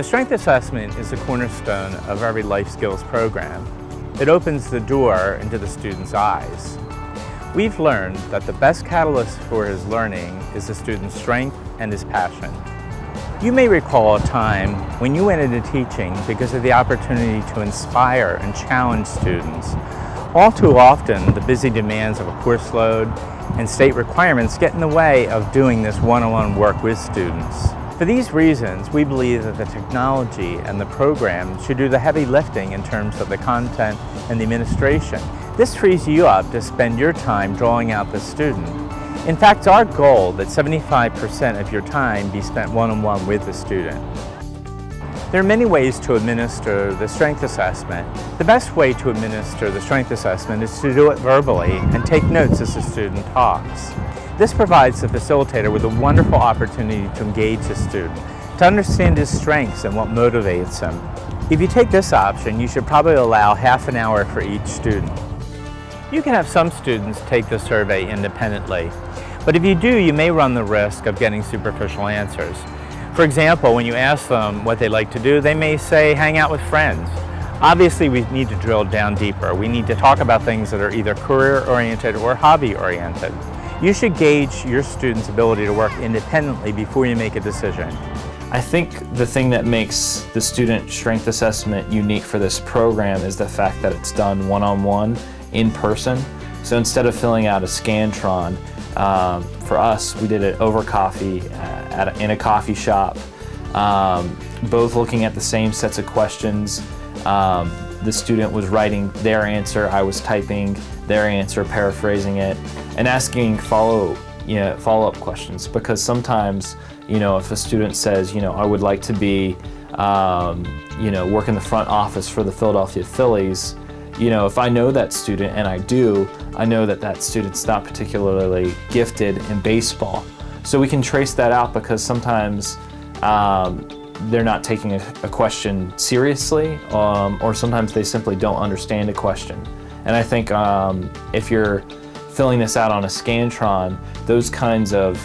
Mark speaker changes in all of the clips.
Speaker 1: The Strength Assessment is the cornerstone of every life skills program. It opens the door into the student's eyes. We've learned that the best catalyst for his learning is the student's strength and his passion. You may recall a time when you went into teaching because of the opportunity to inspire and challenge students. All too often, the busy demands of a course load and state requirements get in the way of doing this one-on-one work with students. For these reasons, we believe that the technology and the program should do the heavy lifting in terms of the content and the administration. This frees you up to spend your time drawing out the student. In fact, our goal that 75% of your time be spent one-on-one with the student. There are many ways to administer the strength assessment. The best way to administer the strength assessment is to do it verbally and take notes as the student talks. This provides the facilitator with a wonderful opportunity to engage the student, to understand his strengths and what motivates him. If you take this option, you should probably allow half an hour for each student. You can have some students take the survey independently, but if you do, you may run the risk of getting superficial answers. For example, when you ask them what they like to do, they may say hang out with friends. Obviously, we need to drill down deeper. We need to talk about things that are either career-oriented or hobby-oriented. You should gauge your student's ability to work independently before you make a decision.
Speaker 2: I think the thing that makes the student strength assessment unique for this program is the fact that it's done one-on-one, in person. So instead of filling out a Scantron, for us, we did it over coffee in a coffee shop, both looking at the same sets of questions. The student was writing their answer, I was typing their answer, paraphrasing it, and asking follow-up questions. Because sometimes, if a student says, I would like to be, work in the front office for the Philadelphia Phillies, if I know that student, and I do, I know that that student's not particularly gifted in baseball. So we can trace that out because sometimes they're not taking a question seriously, or sometimes they simply don't understand a question. And I think if you're filling this out on a Scantron, those kinds of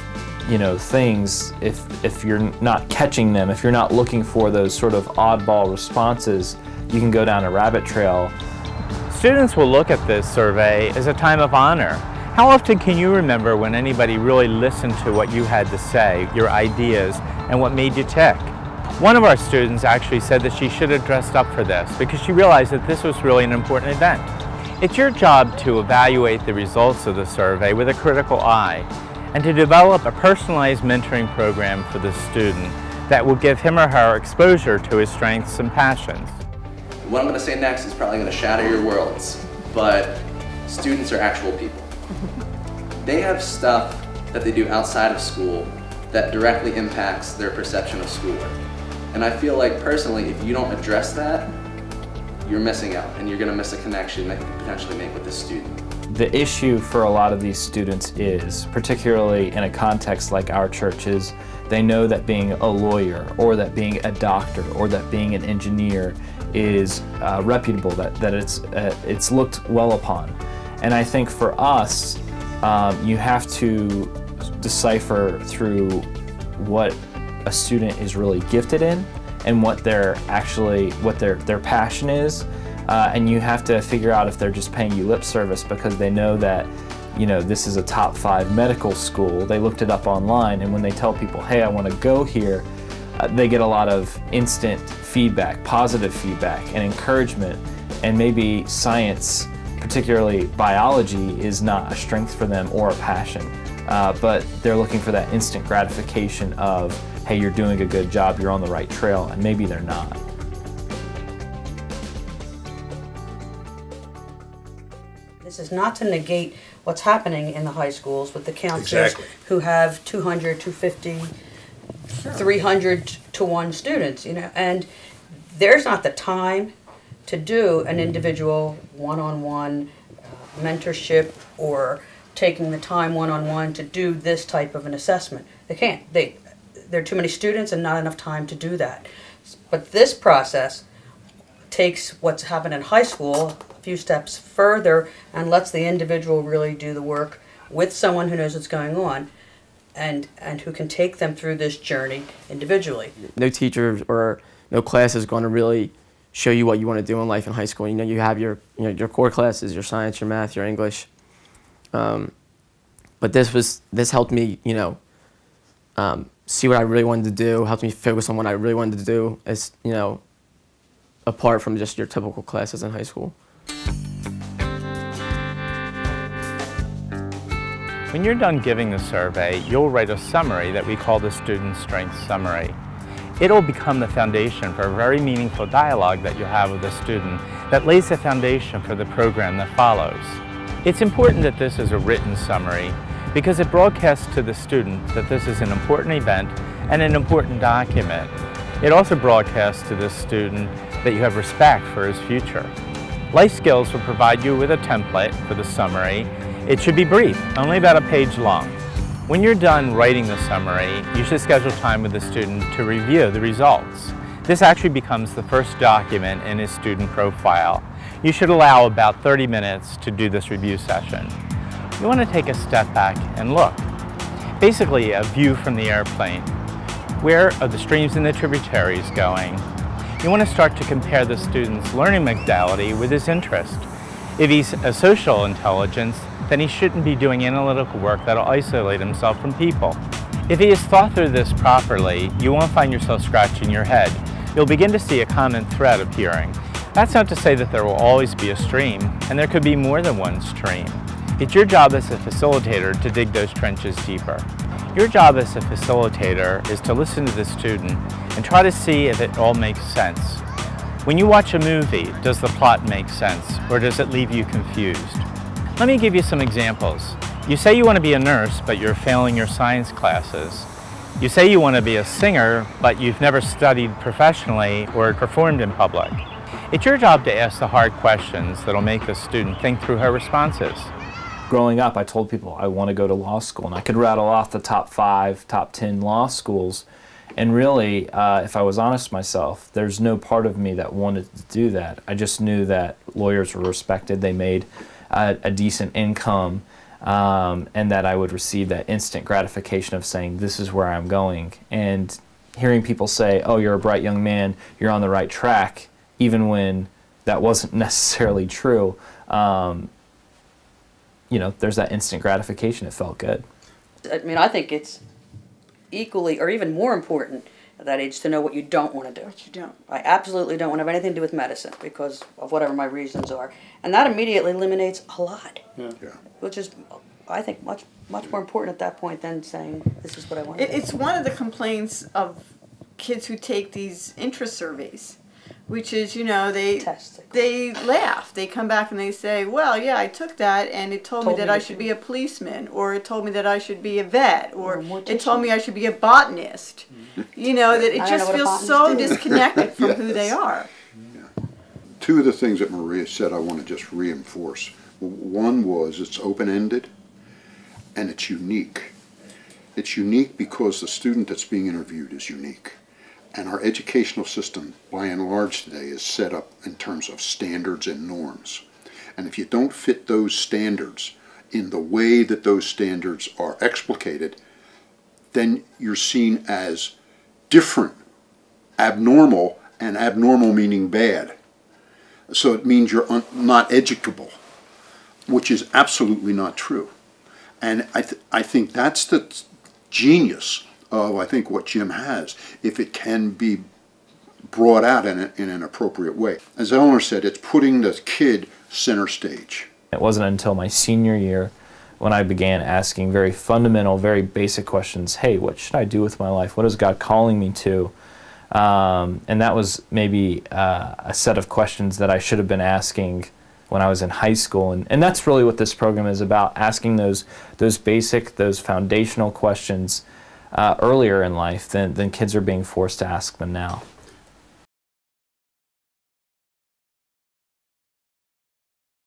Speaker 2: things, if you're not catching them, if you're not looking for those sort of oddball responses, you can go down a rabbit trail.
Speaker 1: Students will look at this survey as a time of honor. How often can you remember when anybody really listened to what you had to say, your ideas, and what made you tick? One of our students actually said that she should have dressed up for this because she realized that this was really an important event. It's your job to evaluate the results of the survey with a critical eye and to develop a personalized mentoring program for the student that will give him or her exposure to his strengths and passions.
Speaker 3: What I'm going to say next is probably going to shatter your worlds, but students are actual people. They have stuff that they do outside of school that directly impacts their perception of schoolwork. And I feel like personally, if you don't address that, you're missing out and you're going to miss a connection that you could potentially make with this student.
Speaker 2: The issue for a lot of these students is, particularly in a context like our church, is they know that being a lawyer or that being a doctor or that being an engineer is reputable, that it's looked well upon. And I think for us, you have to decipher through what a student is really gifted in and what their passion is, and you have to figure out if they're just paying you lip service because they know that this is a top 5 medical school. They looked it up online, and when they tell people, hey, I want to go here, they get a lot of instant feedback, positive feedback and encouragement, and maybe science, particularly biology, is not a strength for them or a passion, but they're looking for that instant gratification of, hey, you're doing a good job, you're on the right trail, and maybe they're not.
Speaker 4: This is not to negate what's happening in the high schools with the counselors who have 200, 250, 300 to 1 students, and there's not the time to do an individual one-on-one mentorship or taking the time one-on-one to do this type of an assessment. They can't. There are too many students and not enough time to do that. But this process takes what's happened in high school a few steps further and lets the individual really do the work with someone who knows what's going on and who can take them through this journey individually.
Speaker 5: No teacher or no class is going to really show you what you want to do in life in high school. You know, you have your core classes, your science, your math, your English. But this helped me, you know, see what I really wanted to do, helped me focus on what I really wanted to do, as, you know, apart from just your typical classes in high school.
Speaker 1: When you're done giving the survey, you'll write a summary that we call the Student Strength Summary. It'll become the foundation for a very meaningful dialogue that you'll have with the student that lays the foundation for the program that follows. It's important that this is a written summary because it broadcasts to the student that this is an important event and an important document. It also broadcasts to the student that you have respect for his future. Lifeskills will provide you with a template for the summary. It should be brief, only about a page long. When you're done writing the summary, you should schedule time with the student to review the results. This actually becomes the first document in his student profile. You should allow about 30 minutes to do this review session. You want to take a step back and look. Basically, a view from the airplane. Where are the streams and the tributaries going? You want to start to compare the student's learning modality with his interest. If he's a social intelligence, then he shouldn't be doing analytical work that'll isolate himself from people. If he has thought through this properly, you won't find yourself scratching your head. You'll begin to see a common thread appearing. That's not to say that there will always be a stream, and there could be more than one stream. It's your job as a facilitator to dig those trenches deeper. Your job as a facilitator is to listen to the student and try to see if it all makes sense. When you watch a movie, does the plot make sense, or does it leave you confused? Let me give you some examples. You say you want to be a nurse, but you're failing your science classes. You say you want to be a singer, but you've never studied professionally or performed in public. It's your job to ask the hard questions that'll make the student think through her responses.
Speaker 2: Growing up, I told people I want to go to law school, and I could rattle off the top 5, top 10 law schools. And really, if I was honest with myself, there's no part of me that wanted to do that. I just knew that lawyers were respected, they made a decent income, and that I would receive that instant gratification of saying, this is where I'm going. And hearing people say, oh, you're a bright young man, you're on the right track, even when that wasn't necessarily true, you know, there's that instant gratification. It felt good.
Speaker 4: I mean, I think it's equally or even more important at that age to know what you don't want to do.
Speaker 6: What you don't.
Speaker 4: I absolutely don't want to have anything to do with medicine because of whatever my reasons are. And that immediately eliminates a lot.
Speaker 6: Yeah.
Speaker 4: Which is, I think, much more important at that point than saying, this is what I want to do.
Speaker 6: It's one of the complaints of kids who take these interest surveys, which is, you know, they laugh. They come back and they say, well, yeah, I took that and it told me that I should be a policeman, or it told me that I should be a vet, or it told me I should be a botanist. You know, that it just feels so disconnected from who they are.
Speaker 7: Yeah. Two of the things that Maria said I want to just reinforce. One was it's open-ended and it's unique. It's unique because the student that's being interviewed is unique. And our educational system, by and large today, is set up in terms of standards and norms. And if you don't fit those standards in the way that those standards are explicated, then you're seen as different, abnormal, and abnormal meaning bad. So it means you're not educable, which is absolutely not true. And I think that's the genius of, I think, what Jim has, if it can be brought out in an appropriate way. As Eleanor said, it's putting the kid center stage.
Speaker 2: It wasn't until my senior year when I began asking very fundamental, very basic questions. Hey, what should I do with my life? What is God calling me to? And that was maybe a set of questions that I should have been asking when I was in high school. And that's really what this program is about, asking those basic, those foundational questions earlier in life than kids are being forced to ask them now.